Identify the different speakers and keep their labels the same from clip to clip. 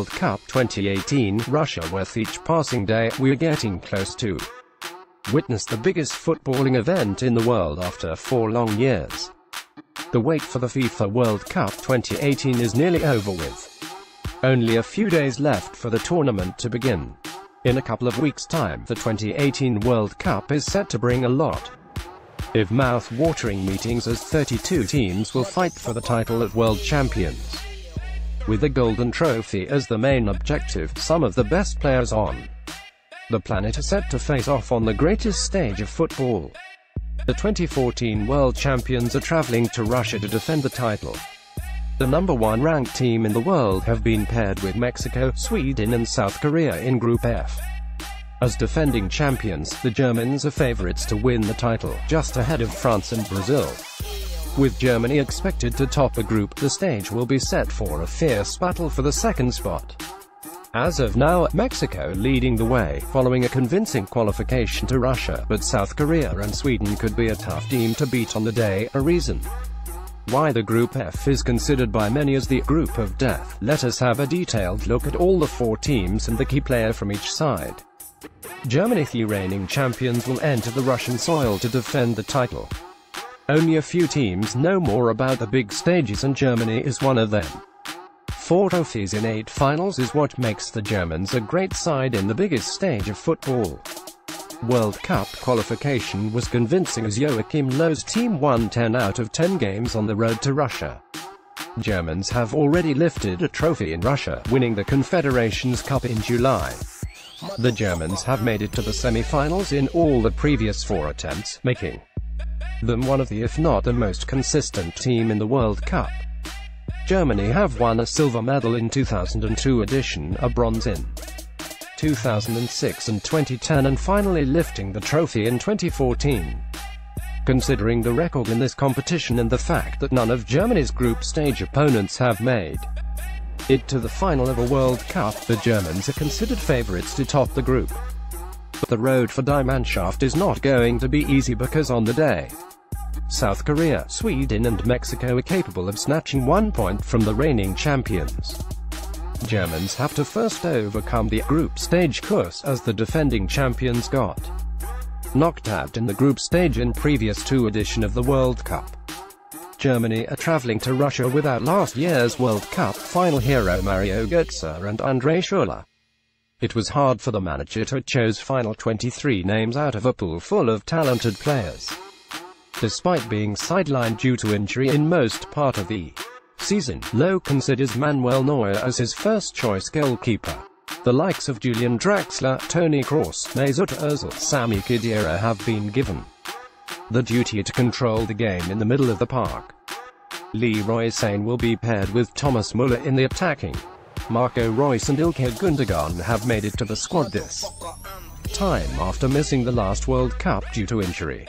Speaker 1: World Cup 2018, Russia. With each passing day, we're getting close to witness the biggest footballing event in the world after 4 long years. The wait for the FIFA World Cup 2018 is nearly over with. Only a few days left for the tournament to begin. In a couple of weeks' time, the 2018 World Cup is set to bring a lot of mouth-watering meetings, as 32 teams will fight for the title of world champions. With the golden trophy as the main objective, some of the best players on the planet are set to face off on the greatest stage of football. The 2014 world champions are traveling to Russia to defend the title. The number 1 ranked team in the world have been paired with Mexico, Sweden and South Korea in Group F. As defending champions, the Germans are favorites to win the title, just ahead of France and Brazil. With Germany expected to top the group, the stage will be set for a fierce battle for the second spot. As of now, Mexico leading the way, following a convincing qualification to Russia, but South Korea and Sweden could be a tough team to beat on the day, a reason why the Group F is considered by many as the group of death. Let us have a detailed look at all the 4 teams and the key player from each side. Germany, the reigning champions, will enter the Russian soil to defend the title. Only a few teams know more about the big stages, and Germany is one of them. 4 trophies in 8 finals is what makes the Germans a great side in the biggest stage of football. World Cup qualification was convincing, as Joachim Löw's team won 10 out of 10 games on the road to Russia. Germans have already lifted a trophy in Russia, winning the Confederations Cup in July. The Germans have made it to the semi-finals in all the previous 4 attempts, making them one of the, if not the most consistent team in the World Cup. Germany have won a silver medal in 2002 edition, a bronze in 2006 and 2010, and finally lifting the trophy in 2014. Considering the record in this competition and the fact that none of Germany's group stage opponents have made it to the final of a World Cup, the Germans are considered favorites to top the group. But the road for Die Mannschaft is not going to be easy, because on the day, South Korea, Sweden and Mexico are capable of snatching 1 point from the reigning champions. Germans have to first overcome the group stage curse, as the defending champions got knocked out in the group stage in previous 2 editions of the World Cup. Germany are traveling to Russia without last year's World Cup final hero Mario Götze and André Schürrle. It was hard for the manager to choose final 23 names out of a pool full of talented players. Despite being sidelined due to injury in most part of the season, Löw considers Manuel Neuer as his first-choice goalkeeper. The likes of Julian Draxler, Toni Kroos, Mesut Ozil, Sami Khedira have been given the duty to control the game in the middle of the park. Leroy Sane will be paired with Thomas Müller in the attacking. Marco Reus and Ilkay Gundogan have made it to the squad this time after missing the last World Cup due to injury.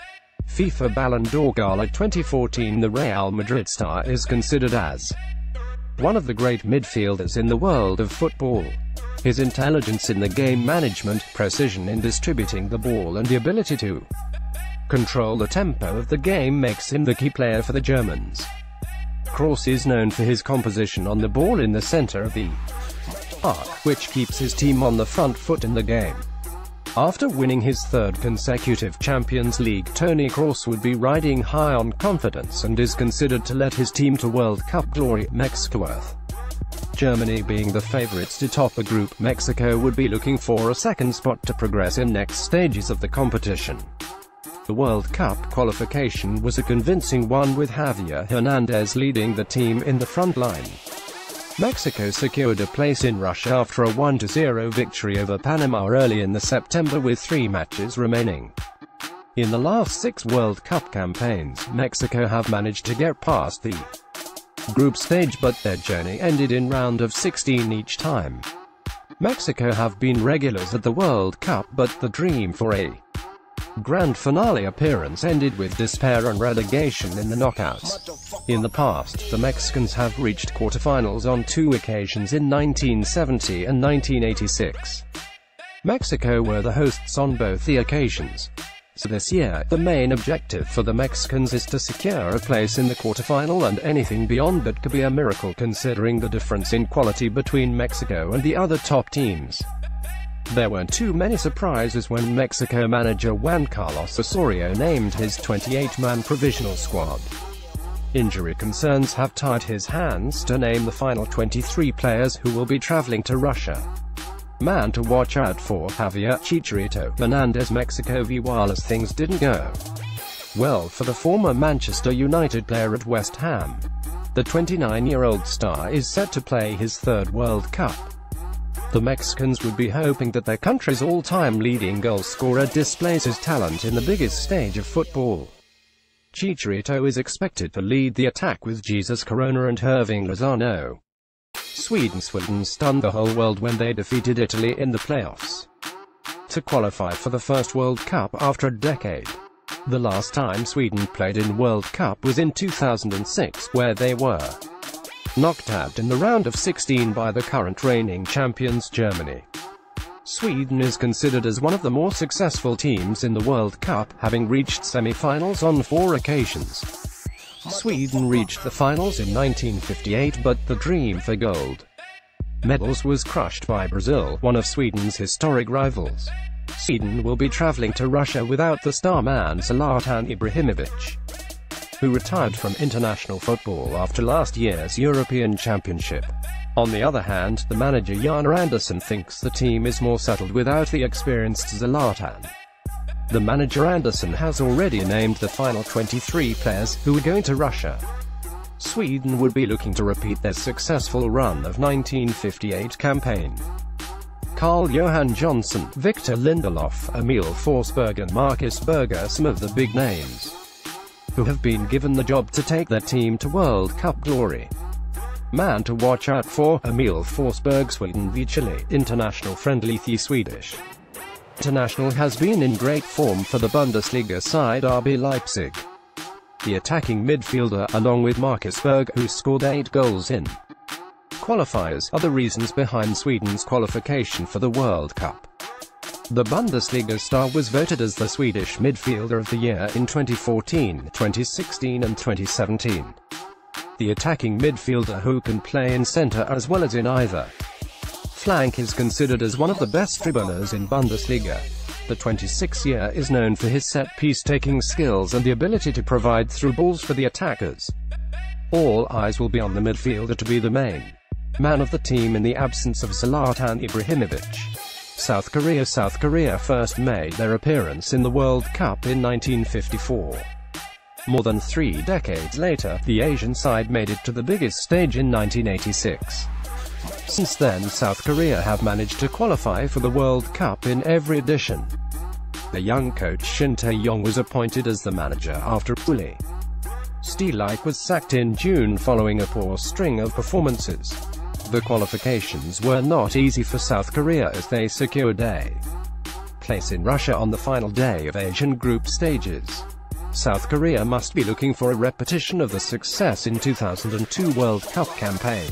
Speaker 1: FIFA Ballon d'Or Gala 2014. The Real Madrid star is considered as one of the great midfielders in the world of football. His intelligence in the game management, precision in distributing the ball and the ability to control the tempo of the game makes him the key player for the Germans. Kroos is known for his composition on the ball in the center of the park, which keeps his team on the front foot in the game. After winning his 3rd consecutive Champions League, Toni Kroos would be riding high on confidence and is considered to lead his team to World Cup glory. Mexico. Germany being the favorites to top the group, Mexico would be looking for a second spot to progress in next stages of the competition. The World Cup qualification was a convincing one, with Javier Hernandez leading the team in the front line. Mexico secured a place in Russia after a 1-0 victory over Panama early in September, with 3 matches remaining. In the last 6 World Cup campaigns, Mexico have managed to get past the group stage, but their journey ended in round of 16 each time. Mexico have been regulars at the World Cup, but the dream for a grand finale appearance ended with despair and relegation in the knockouts. In the past, the Mexicans have reached quarterfinals on 2 occasions, in 1970 and 1986. Mexico were the hosts on both the occasions. So this year, the main objective for the Mexicans is to secure a place in the quarterfinal, and anything beyond that could be a miracle considering the difference in quality between Mexico and the other top teams. There weren't too many surprises when Mexico manager Juan Carlos Osorio named his 28-man provisional squad. Injury concerns have tied his hands to name the final 23 players who will be traveling to Russia. Man to watch out for: Javier Chicharito Hernandez. Mexico v. Wallace. Things didn't go well for the former Manchester United player at West Ham. The 29-year-old star is set to play his third World Cup. The Mexicans would be hoping that their country's all-time leading goalscorer displays his talent in the biggest stage of football. Chicharito is expected to lead the attack with Jesus Corona and Hirving Lozano. Sweden stunned the whole world when they defeated Italy in the playoffs to qualify for the first World Cup after a decade. The last time Sweden played in World Cup was in 2006, where they were knocked out in the round of 16 by the current reigning champions Germany. Sweden is considered as one of the more successful teams in the World Cup, having reached semi-finals on 4 occasions. Sweden reached the finals in 1958, but the dream for gold medals was crushed by Brazil, one of Sweden's historic rivals. Sweden will be traveling to Russia without the star man Zlatan Ibrahimovic, who retired from international football after last year's European Championship. On the other hand, the manager Jan Andersson thinks the team is more settled without the experienced Zlatan. The manager Andersson has already named the final 23 players who are going to Russia. Sweden would be looking to repeat their successful run of 1958 campaign. Carl-Johan Johnson, Victor Lindelof, Emil Forsberg and Marcus Berg are some of the big names who have been given the job to take their team to World Cup glory. Man to watch out for: Emil Forsberg. Sweden v Chile international friendly. The Swedish international has been in great form for the Bundesliga side RB Leipzig. The attacking midfielder, along with Marcus Berg, who scored 8 goals in qualifiers, are the reasons behind Sweden's qualification for the World Cup. The Bundesliga star was voted as the Swedish midfielder of the year in 2014, 2016 and 2017. The attacking midfielder who can play in center as well as in either flank is considered as one of the best dribblers in Bundesliga. The 26-year is known for his set-piece taking skills and the ability to provide through balls for the attackers. All eyes will be on the midfielder to be the main man of the team in the absence of Zlatan Ibrahimovic. South Korea first made their appearance in the World Cup in 1954. More than 3 decades later, the Asian side made it to the biggest stage in 1986. Since then, South Korea have managed to qualify for the World Cup in every edition. The young coach Shin Tae-yong was appointed as the manager after Uli Steelike was sacked in June following a poor string of performances. The qualifications were not easy for South Korea as they secured a place in Russia on the final day of Asian group stages. South Korea must be looking for a repetition of the success in 2002 World Cup campaign.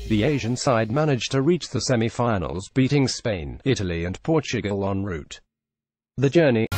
Speaker 1: The Asian side managed to reach the semi-finals, beating Spain, Italy and Portugal en route. The journey